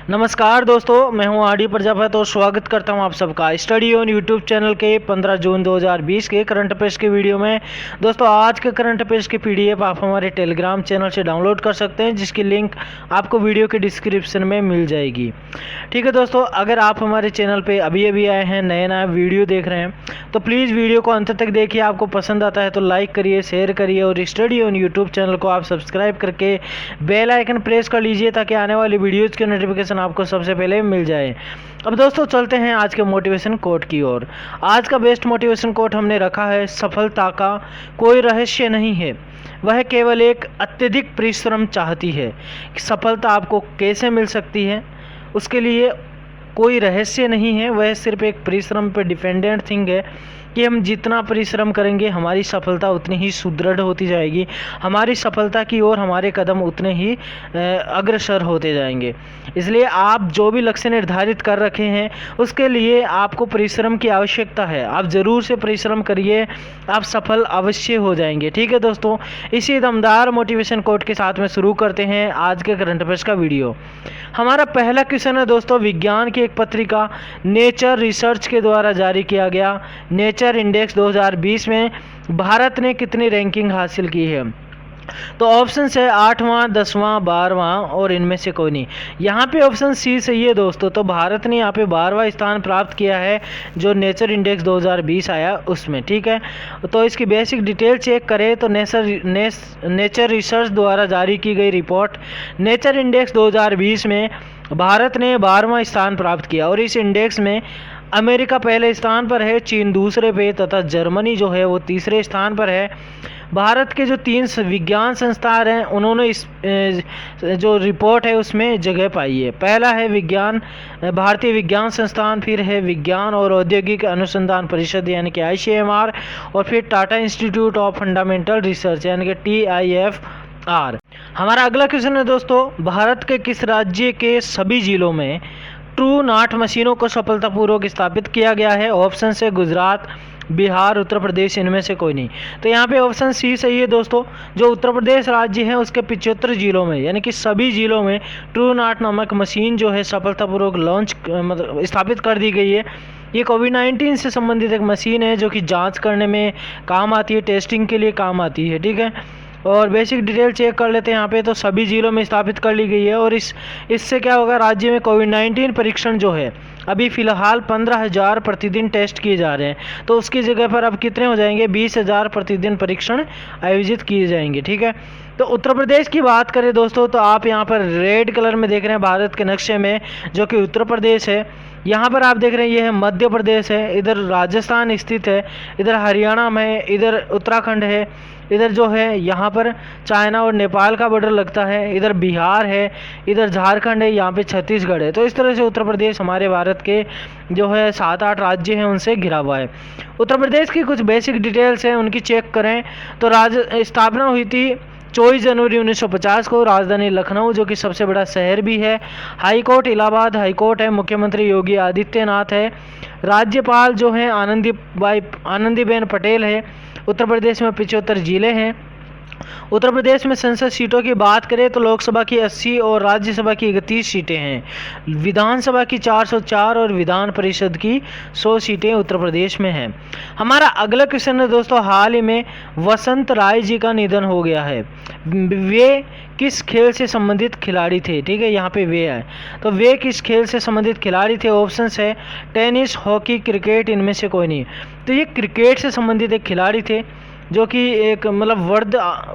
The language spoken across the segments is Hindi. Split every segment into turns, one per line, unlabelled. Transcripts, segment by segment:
नमस्कार दोस्तों, मैं हूं आर डी प्रजापति और स्वागत करता हूं आप सबका स्टडी ऑन यूट्यूब चैनल के 15 जून 2020 के करंट अफेयर्स के वीडियो में। दोस्तों, आज के करंट अफेयर्स की पीडीएफ आप हमारे टेलीग्राम चैनल से डाउनलोड कर सकते हैं, जिसकी लिंक आपको वीडियो के डिस्क्रिप्शन में मिल जाएगी। ठीक है दोस्तों, अगर आप हमारे चैनल पर अभी आए हैं, नया वीडियो देख रहे हैं, तो प्लीज़ वीडियो को अंत तक देखिए। आपको पसंद आता है तो लाइक करिए, शेयर करिए और स्टडी ऑन यूट्यूब चैनल को आप सब्सक्राइब करके बेल आइकन प्रेस कर लीजिए, ताकि आने वाली वीडियोज़ की नोटिफिकेशन आपको सबसे पहले मिल जाए। अब दोस्तों चलते हैं आज के मोटिवेशन कोट की ओर। आज का बेस्ट मोटिवेशन कोट हमने रखा है, सफलता का कोई रहस्य नहीं है, वह केवल एक अत्यधिक परिश्रम चाहती है। कि सफलता आपको कैसे मिल सकती है, उसके लिए कोई रहस्य नहीं है, वह सिर्फ एक परिश्रम पर डिपेंडेंट थिंग है कि हम जितना परिश्रम करेंगे हमारी सफलता उतनी ही सुदृढ़ होती जाएगी, हमारी सफलता की ओर हमारे कदम उतने ही अग्रसर होते जाएंगे। इसलिए आप जो भी लक्ष्य निर्धारित कर रखे हैं उसके लिए आपको परिश्रम की आवश्यकता है। आप ज़रूर से परिश्रम करिए, आप सफल अवश्य हो जाएंगे। ठीक है दोस्तों, इसी दमदार मोटिवेशन कोट के साथ में शुरू करते हैं आज के करंट अफेयर्स का वीडियो। हमारा पहला क्वेश्चन है दोस्तों, विज्ञान की एक पत्रिका नेचर रिसर्च के द्वारा जारी किया गया नेचर इंडेक्स 2020 में भारत ने कितनी रैंकिंग हासिल की है। तो ऑप्शन है 8वां, 10वां, 12वां और इनमें से कोई नहीं। यहाँ पे ऑप्शन सी सही है दोस्तों। तो भारत ने यहाँ पे 12वां स्थान प्राप्त किया है जो नेचर इंडेक्स 2020 आया उसमें। ठीक है, तो इसकी बेसिक डिटेल चेक करें तो नेचर रिसर्च द्वारा जारी की गई रिपोर्ट नेचर इंडेक्स 2020 में भारत ने 12वां स्थान प्राप्त किया और इस इंडेक्स में अमेरिका पहले स्थान पर है, चीन दूसरे पे तथा जर्मनी जो है वो तीसरे स्थान पर है। भारत के जो 3 विज्ञान संस्थान हैं उन्होंने इस जो रिपोर्ट है उसमें जगह पाई है। पहला है भारतीय विज्ञान संस्थान, फिर है विज्ञान और औद्योगिक अनुसंधान परिषद यानी कि ICMR, और फिर Tata institute of fundamental research यानी कि TIFR। हमारा अगला क्वेश्चन है दोस्तों, भारत के किस राज्य के सभी जिलों में ट्रू नॉट मशीनों को सफलतापूर्वक स्थापित किया गया है। ऑप्शन है गुजरात, बिहार, उत्तर प्रदेश, इनमें से कोई नहीं। तो यहाँ पे ऑप्शन सी सही है दोस्तों। जो उत्तर प्रदेश राज्य है उसके 75 जिलों में यानी कि सभी जिलों में ट्रू नॉट नामक मशीन जो है सफलतापूर्वक लॉन्च मतलब स्थापित कर दी गई है। ये कोविड-19 से संबंधित एक मशीन है जो कि जांच करने में काम आती है, टेस्टिंग के लिए काम आती है। ठीक है, और बेसिक डिटेल चेक कर लेते हैं यहाँ पे। तो सभी जिलों में स्थापित कर ली गई है और इससे क्या होगा, राज्य में कोविड-19 परीक्षण जो है अभी फ़िलहाल 15,000 प्रतिदिन टेस्ट किए जा रहे हैं, तो उसकी जगह पर अब कितने हो जाएंगे, 20,000 प्रतिदिन परीक्षण आयोजित किए जाएंगे। ठीक है, तो उत्तर प्रदेश की बात करें दोस्तों तो आप यहाँ पर रेड कलर में देख रहे हैं भारत के नक्शे में, जो कि उत्तर प्रदेश है। यहाँ पर आप देख रहे हैं ये है मध्य प्रदेश है, इधर राजस्थान स्थित है, इधर हरियाणा में, इधर उत्तराखंड है, इधर जो है यहाँ पर चाइना और नेपाल का बॉर्डर लगता है, इधर बिहार है, इधर झारखंड है, यहाँ पे छत्तीसगढ़ है। तो इस तरह से उत्तर प्रदेश हमारे भारत के जो है 7-8 राज्य हैं उनसे घिरा हुआ है। उत्तर प्रदेश की कुछ बेसिक डिटेल्स हैं उनकी चेक करें तो स्थापना हुई थी 24 जनवरी 1950 को, राजधानी लखनऊ जो कि सबसे बड़ा शहर भी है। High court Allahabad high court है, मुख्यमंत्री योगी आदित्यनाथ है, राज्यपाल जो है आनंदीबेन पटेल है। उत्तर प्रदेश में 75 जिले हैं। उत्तर प्रदेश में संसद सीटों की बात करें तो लोकसभा की 80 और राज्यसभा की 31 सीटें हैं, विधानसभा की 404 और विधान परिषद की 100 सीटें उत्तर प्रदेश में हैं। हमारा अगला क्वेश्चन है दोस्तों, हाल ही में वसंत राय जी का निधन हो गया है, वे किस खेल से संबंधित खिलाड़ी थे। ठीक है, यहाँ पे वे है, तो वे किस खेल से संबंधित खिलाड़ी थे। ऑप्शन है टेनिस, हॉकी, क्रिकेट, इनमें से कोई नहीं। तो ये क्रिकेट से संबंधित एक खिलाड़ी थे जो कि एक मतलब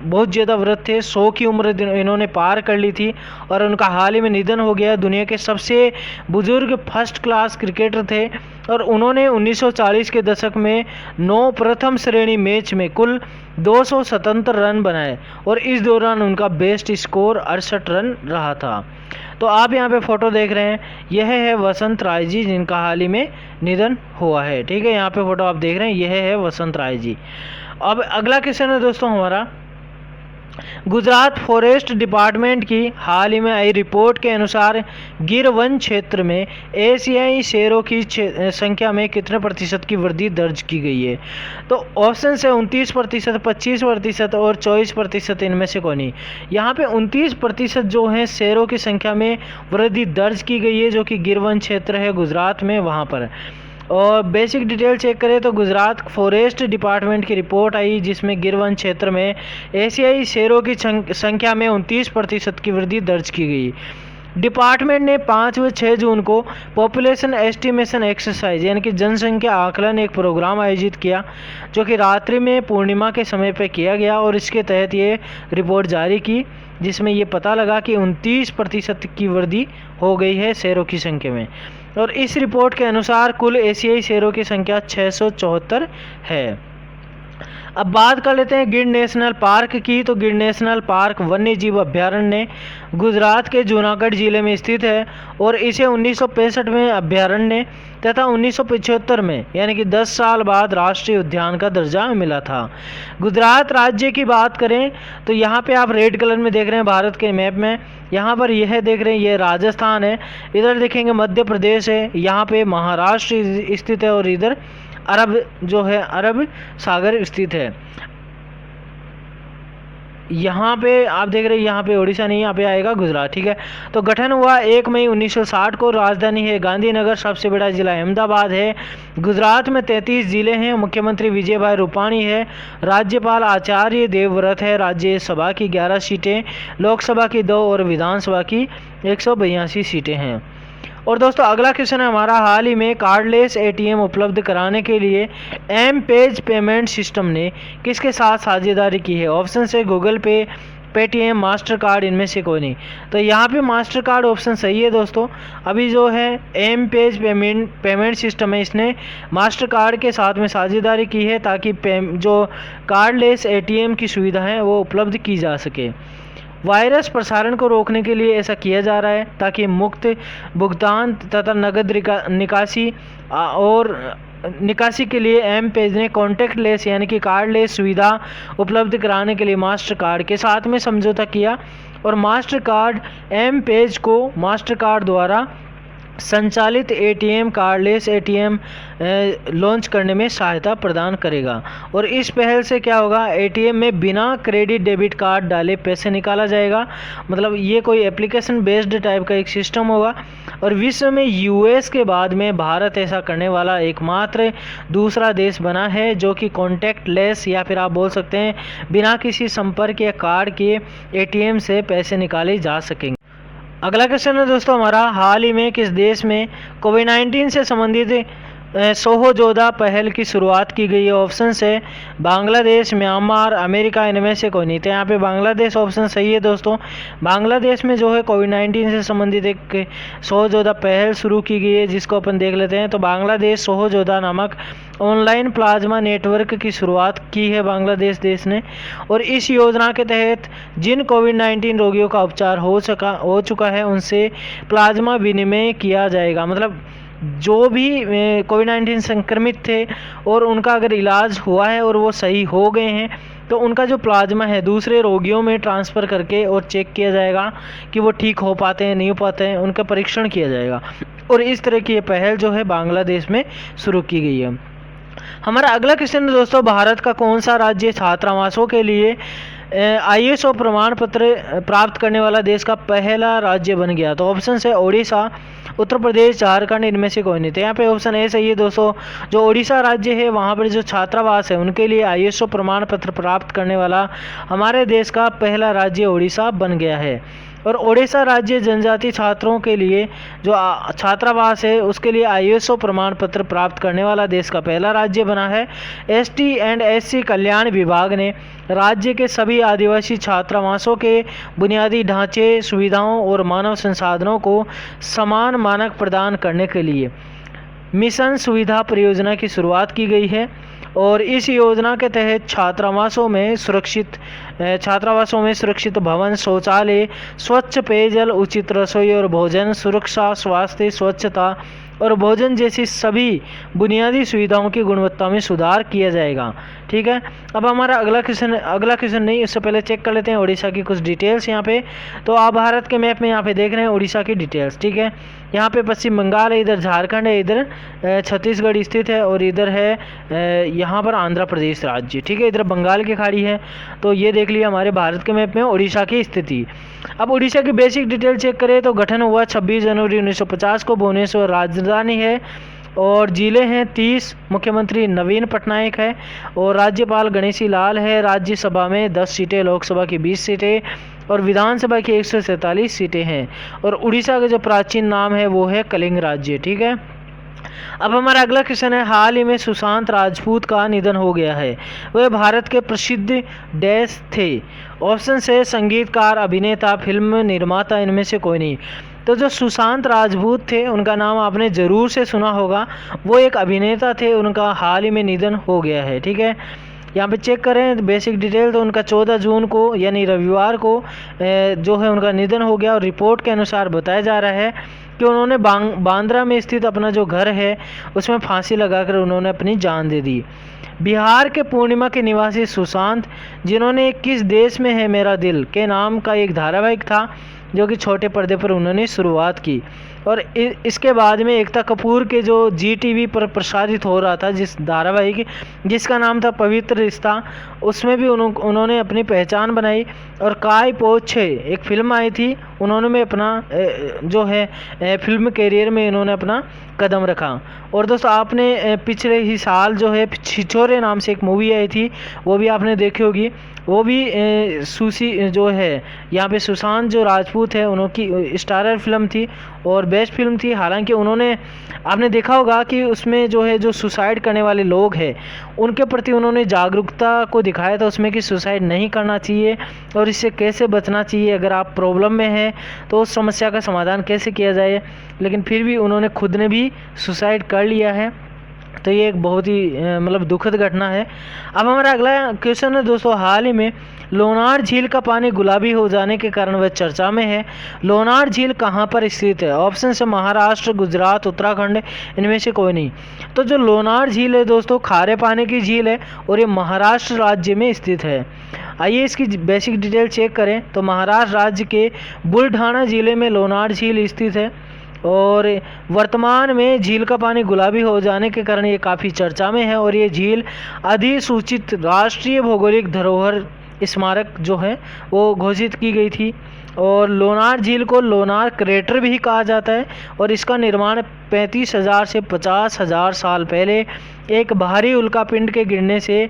बहुत ज़्यादा वृद्ध थे, 100 की उम्र इन्होंने पार कर ली थी और उनका हाल ही में निधन हो गया। दुनिया के सबसे बुजुर्ग फर्स्ट क्लास क्रिकेटर थे और उन्होंने 1940 के दशक में 9 प्रथम श्रेणी मैच में कुल 277 रन बनाए और इस दौरान उनका बेस्ट स्कोर 68 रन रहा था। तो आप यहाँ पे फ़ोटो देख रहे हैं, यह है वसंत राय जी जिनका हाल ही में निधन हुआ है। ठीक है, यहाँ पे फ़ोटो आप देख रहे हैं, यह है वसंत राय जी। अब अगला क्वेश्चन है दोस्तों हमारा, गुजरात फॉरेस्ट डिपार्टमेंट की हाल ही में आई रिपोर्ट के अनुसार गिर वन क्षेत्र में एशियाई शेरों की संख्या में कितने प्रतिशत की वृद्धि दर्ज की गई है। तो ऑप्शन है 29%, 25% और 24%, इनमें से कौन नहीं। यहाँ पे 29% जो है शेरों की संख्या में वृद्धि दर्ज की गई है, जो कि गिर वन क्षेत्र है गुजरात में, वहाँ पर। और बेसिक डिटेल चेक करें तो गुजरात फॉरेस्ट डिपार्टमेंट की रिपोर्ट आई जिसमें गिर वन क्षेत्र में एशियाई शेरों की संख्या में 29% की वृद्धि दर्ज की गई। डिपार्टमेंट ने 5 व 6 जून को पॉपुलेशन एस्टिमेशन एक्सरसाइज यानी कि जनसंख्या आकलन एक प्रोग्राम आयोजित किया, जो कि रात्रि में पूर्णिमा के समय पर किया गया और इसके तहत ये रिपोर्ट जारी की, जिसमें ये पता लगा कि 29% की वृद्धि हो गई है शेरों की संख्या में। और इस रिपोर्ट के अनुसार कुल एशियाई शेरों की संख्या 674 है। अब बात कर लेते हैं गिर नेशनल पार्क की। तो गिर नेशनल पार्क वन्य जीव अभ्यारण्य गुजरात के जूनागढ़ जिले में स्थित है और इसे 1965 में अभ्यारण्य तथा 1975 में यानी कि 10 साल बाद राष्ट्रीय उद्यान का दर्जा मिला था। गुजरात राज्य की बात करें तो यहाँ पे आप रेड कलर में देख रहे हैं भारत के मैप में, यहाँ पर यह देख रहे हैं ये राजस्थान है, इधर देखेंगे मध्य प्रदेश है, यहाँ पे महाराष्ट्र स्थित है और इधर अरब जो है अरब सागर स्थित है। यहाँ पे आप देख रहे हैं यहाँ पे उड़ीसा नहीं, यहाँ पे आएगा गुजरात, ठीक है। तो गठन हुआ 1 मई 1960 को। राजधानी है गांधीनगर, सबसे बड़ा जिला अहमदाबाद है। गुजरात में 33 जिले हैं। मुख्यमंत्री विजय भाई रूपाणी है। राज्यपाल आचार्य देवव्रत है। राज्यसभा की 11 सीटें, लोकसभा की 2 और विधानसभा की 182 सीटें हैं। और दोस्तों अगला क्वेश्चन है हमारा, हाल ही में कार्डलेस एटीएम उपलब्ध कराने के लिए एम पेज पेमेंट सिस्टम ने किसके साथ साझेदारी की है। ऑप्शन है गूगल पे, पेटीएम, मास्टर कार्ड, इनमें से कोई नहीं। तो यहाँ पे मास्टर कार्ड ऑप्शन सही है दोस्तों। अभी जो है एम पेज पेमेंट सिस्टम है, इसने मास्टर कार्ड के साथ में साझेदारी की है ताकि जो कार्डलेस एटीएम की सुविधा है वो उपलब्ध की जा सके। वायरस प्रसारण को रोकने के लिए ऐसा किया जा रहा है ताकि मुक्त भुगतान तथा नगद निकासी के लिए एम पेज ने कॉन्टैक्ट लेस यानी कि कार्डलेस सुविधा उपलब्ध कराने के लिए मास्टर कार्ड के साथ में समझौता किया और मास्टर कार्ड एम पेज को मास्टर कार्ड द्वारा संचालित एटीएम कार्डलेस एटीएम लॉन्च करने में सहायता प्रदान करेगा। और इस पहल से क्या होगा, एटीएम में बिना क्रेडिट डेबिट कार्ड डाले पैसे निकाला जाएगा। मतलब ये कोई एप्लीकेशन बेस्ड टाइप का एक सिस्टम होगा। और विश्व में यूएस के बाद में भारत ऐसा करने वाला एकमात्र दूसरा देश बना है जो कि कॉन्टैक्ट लेस या फिर आप बोल सकते हैं बिना किसी संपर्क या कार्ड के एटीएम से पैसे निकाले जा सकेंगे। अगला क्वेश्चन है दोस्तों हमारा, हाल ही में किस देश में कोविड-19 से संबंधित सोहोजोदा पहल की शुरुआत की गई है। ऑप्शन है बांग्लादेश, म्यांमार, अमेरिका, इनमें से कोई नहीं। तो यहाँ पे बांग्लादेश ऑप्शन सही है दोस्तों। बांग्लादेश में जो है कोविड-19 से संबंधित एक सोहोजोदा पहल शुरू की गई है जिसको अपन देख लेते हैं। तो बांग्लादेश सोहोजोदा नामक ऑनलाइन प्लाज्मा नेटवर्क की शुरुआत की है बांग्लादेश देश ने। और इस योजना के तहत जिन कोविड-19 रोगियों का उपचार हो चुका है उनसे प्लाज्मा विनिमय किया जाएगा। मतलब जो भी कोविड-19 संक्रमित थे और उनका अगर इलाज हुआ है और वो सही हो गए हैं तो उनका जो प्लाज्मा है दूसरे रोगियों में ट्रांसफ़र करके और चेक किया जाएगा कि वो ठीक हो पाते हैं नहीं हो पाते हैं, उनका परीक्षण किया जाएगा। और इस तरह की ये पहल जो है बांग्लादेश में शुरू की गई है। हमारा अगला क्वेश्चन है दोस्तों, भारत का कौन सा राज्य छात्रावासों के लिए ISO प्रमाण पत्र प्राप्त करने वाला देश का पहला राज्य बन गया। तो ऑप्शन है ओडिशा, उत्तर प्रदेश, झारखंड, इनमें से कोई नहीं। तो यहाँ पे ऑप्शन ए सही है दोस्तों। जो ओडिशा राज्य है वहाँ पर जो छात्रावास है उनके लिए ISO प्रमाण पत्र प्राप्त करने वाला हमारे देश का पहला राज्य ओडिशा बन गया है। और ओडिशा राज्य जनजाति छात्रों के लिए जो छात्रावास है उसके लिए ISO प्रमाण पत्र प्राप्त करने वाला देश का पहला राज्य बना है। ST एंड SC कल्याण विभाग ने राज्य के सभी आदिवासी छात्रावासों के बुनियादी ढांचे, सुविधाओं और मानव संसाधनों को समान मानक प्रदान करने के लिए मिशन सुविधा परियोजना की शुरुआत की गई है। और इस योजना के तहत छात्रावासों में सुरक्षित भवन, शौचालय, स्वच्छ पेयजल, उचित रसोई और भोजन, सुरक्षा, स्वास्थ्य, स्वच्छता और भोजन जैसी सभी बुनियादी सुविधाओं की गुणवत्ता में सुधार किया जाएगा। ठीक है। अब हमारा अगला क्वेश्चन नहीं, उससे पहले चेक कर लेते हैं उड़ीसा की कुछ डिटेल्स यहाँ पे। तो आप भारत के मैप में यहाँ पे देख रहे हैं उड़ीसा की डिटेल्स, ठीक है। यहाँ पे पश्चिम बंगाल है, इधर झारखंड है, इधर छत्तीसगढ़ स्थित है और इधर है यहाँ पर आंध्र प्रदेश राज्य, ठीक है। इधर बंगाल की खाड़ी है। तो ये देख लिया हमारे भारत के मैप में उड़ीसा की स्थिति। अब उड़ीसा की बेसिक डिटेल चेक करें तो गठन हुआ 26 जनवरी 1950 को, भुवनेश्वर राजधानी है और जिले हैं 30, मुख्यमंत्री नवीन पटनायक है और राज्यपाल गणेशी लाल है। राज्यसभा में 10 सीटें, लोकसभा की 20 सीटें और विधानसभा की 147 सीटें हैं। और उड़ीसा का जो प्राचीन नाम है वो है कलिंग राज्य, ठीक है। अब हमारा अगला क्वेश्चन है, हाल ही में सुशांत राजपूत का निधन हो गया है। वह भारत के प्रसिद्ध डैश थे। ऑप्शन से संगीतकार, अभिनेता, फिल्म निर्माता, इनमें से कोई नहीं। तो जो सुशांत राजपूत थे उनका नाम आपने ज़रूर से सुना होगा। वो एक अभिनेता थे, उनका हाल ही में निधन हो गया है, ठीक है। यहाँ पे चेक करें बेसिक डिटेल तो उनका 14 जून को यानी रविवार को जो है उनका निधन हो गया। और रिपोर्ट के अनुसार बताया जा रहा है कि उन्होंने बांद्रा में स्थित अपना जो घर है उसमें फांसी लगाकर उन्होंने अपनी जान दे दी। बिहार के पूर्णिमा के निवासी सुशांत, जिन्होंने किस देश में है मेरा दिल के नाम का एक धारावाहिक था जो कि छोटे पर्दे पर उन्होंने शुरुआत की। और इसके बाद में एकता कपूर के जो GTV पर प्रसारित हो रहा था जिस धारावाहिक जिसका नाम था पवित्र रिश्ता, उसमें भी उन्होंने अपनी पहचान बनाई। और काय पो 6 एक फिल्म आई थी, उन्होंने में अपना जो है फिल्म करियर में इन्होंने अपना कदम रखा। और दोस्तों आपने पिछले ही साल जो है छिछोरे नाम से एक मूवी आई थी, वो भी आपने देखी होगी। वो भी सूसी जो है यहाँ पे सुशांत जो राजपूत है उनकी स्टारर फिल्म थी और बेस्ट फिल्म थी। हालांकि उन्होंने आपने देखा होगा कि उसमें जो है जो सुसाइड करने वाले लोग हैं उनके प्रति उन्होंने जागरूकता को दिखाया था उसमें कि सुसाइड नहीं करना चाहिए और इससे कैसे बचना चाहिए, अगर आप प्रॉब्लम में हैं तो उस समस्या का समाधान कैसे किया जाए। लेकिन फिर भी उन्होंने खुद ने भी सुसाइड कर लिया है। तो ये एक बहुत ही मतलब दुखद घटना है। अब हमारा अगला क्वेश्चन है दोस्तों, हाल ही में लोनार झील का पानी गुलाबी हो जाने के कारण वह चर्चा में है। लोनार झील कहाँ पर स्थित है? ऑप्शन है महाराष्ट्र, गुजरात, उत्तराखंड, इनमें से कोई नहीं। तो जो लोनार झील है दोस्तों खारे पानी की झील है और ये महाराष्ट्र राज्य में स्थित है। आइए इसकी बेसिक डिटेल चेक करें तो महाराष्ट्र राज्य के बुलढाना जिले में लोनार झील स्थित है और वर्तमान में झील का पानी गुलाबी हो जाने के कारण ये काफ़ी चर्चा में है। और ये झील अधिसूचित राष्ट्रीय भौगोलिक धरोहर स्मारक जो है वो घोषित की गई थी। और लोनार झील को लोनार क्रेटर भी कहा जाता है और इसका निर्माण 35,000 से 50,000 साल पहले एक भारी उल्कापिंड के गिरने से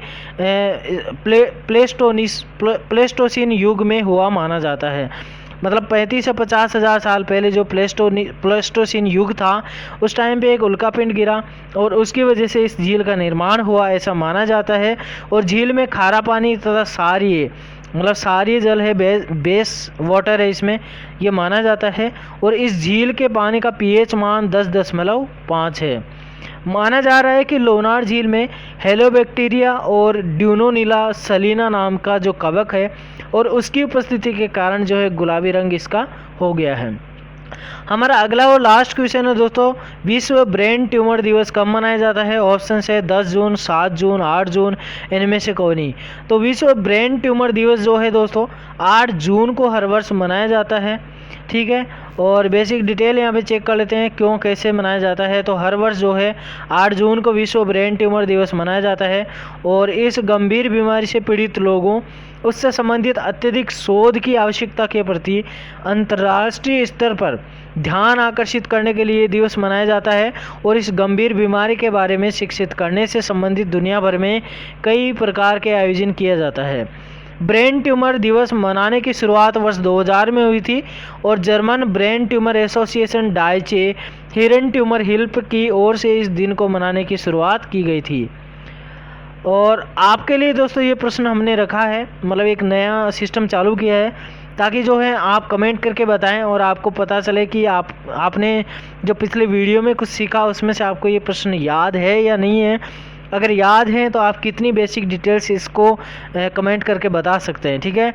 प्लेस्टोसीन युग में हुआ माना जाता है। मतलब 35 से 50,000 साल पहले जो प्लेस्टोसीन युग था उस टाइम पे एक उल्कापिंड गिरा और उसकी वजह से इस झील का निर्माण हुआ ऐसा माना जाता है। और झील में खारा पानी तथा सारी जल है, बेस वाटर है इसमें, ये माना जाता है। और इस झील के पानी का pH मान 10.5 है। माना जा रहा है कि लोनार झील में हेलोबैक्टीरिया और ड्यूनोनिला सलीना नाम का जो कवक है और उसकी उपस्थिति के कारण जो है गुलाबी रंग इसका हो गया है। हमारा अगला और लास्ट क्वेश्चन है दोस्तों, विश्व ब्रेन ट्यूमर दिवस कब मनाया जाता है? ऑप्शन है 10 जून, 7 जून, 8 जून, इनमें से कोई नहीं। तो विश्व ब्रेन ट्यूमर दिवस जो है दोस्तों 8 जून को हर वर्ष मनाया जाता है, ठीक है। और बेसिक डिटेल यहाँ पे चेक कर लेते हैं क्यों कैसे मनाया जाता है। तो हर वर्ष जो है 8 जून को विश्व ब्रेन ट्यूमर दिवस मनाया जाता है और इस गंभीर बीमारी से पीड़ित लोगों उससे संबंधित अत्यधिक शोध की आवश्यकता के प्रति अंतर्राष्ट्रीय स्तर पर ध्यान आकर्षित करने के लिए दिवस मनाया जाता है। और इस गंभीर बीमारी के बारे में शिक्षित करने से संबंधित दुनिया भर में कई प्रकार के आयोजन किया जाता है। ब्रेन ट्यूमर दिवस मनाने की शुरुआत वर्ष 2000 में हुई थी और जर्मन ब्रेन ट्यूमर एसोसिएशन डाइचे हिरन ट्यूमर हिल्प की ओर से इस दिन को मनाने की शुरुआत की गई थी। और आपके लिए दोस्तों ये प्रश्न हमने रखा है, मतलब एक नया सिस्टम चालू किया है ताकि जो है आप कमेंट करके बताएं और आपको पता चले कि आपने जो पिछले वीडियो में कुछ सीखा उसमें से आपको ये प्रश्न याद है या नहीं है। अगर याद है तो आप कितनी बेसिक डिटेल्स इसको कमेंट करके बता सकते हैं, ठीक है।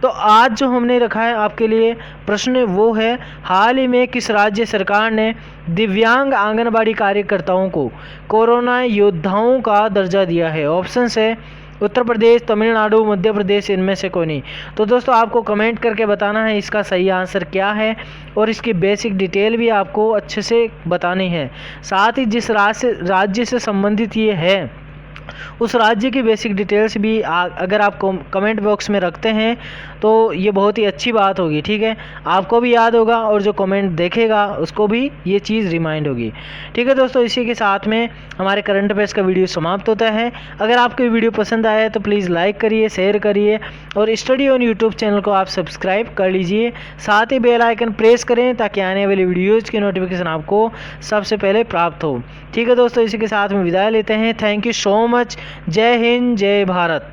तो आज जो हमने रखा है आपके लिए प्रश्न वो है, हाल ही में किस राज्य सरकार ने दिव्यांग आंगनबाड़ी कार्यकर्ताओं को कोरोना योद्धाओं का दर्जा दिया है? ऑप्शन है उत्तर प्रदेश, तमिलनाडु, मध्य प्रदेश, इनमें से कोई नहीं। तो दोस्तों आपको कमेंट करके बताना है इसका सही आंसर क्या है और इसकी बेसिक डिटेल भी आपको अच्छे से बतानी है। साथ ही जिस राज्य से संबंधित ये है उस राज्य की बेसिक डिटेल्स भी अगर आप कमेंट बॉक्स में रखते हैं तो ये बहुत ही अच्छी बात होगी, ठीक है। आपको भी याद होगा और जो कमेंट देखेगा उसको भी ये चीज़ रिमाइंड होगी, ठीक है दोस्तों। इसी के साथ में हमारे करंट अफेयर्स का वीडियो समाप्त होता है। अगर आपको वीडियो पसंद आया है तो प्लीज़ लाइक करिए, शेयर करिए और स्टडी ऑन यूट्यूब चैनल को आप सब्सक्राइब कर लीजिए। साथ ही बेल आइकन प्रेस करें ताकि आने वाली वीडियोज़ की नोटिफिकेशन आपको सबसे पहले प्राप्त हो, ठीक है दोस्तों। इसी के साथ में विदाई लेते हैं। Thank you so much. जय हिंद, जय भारत।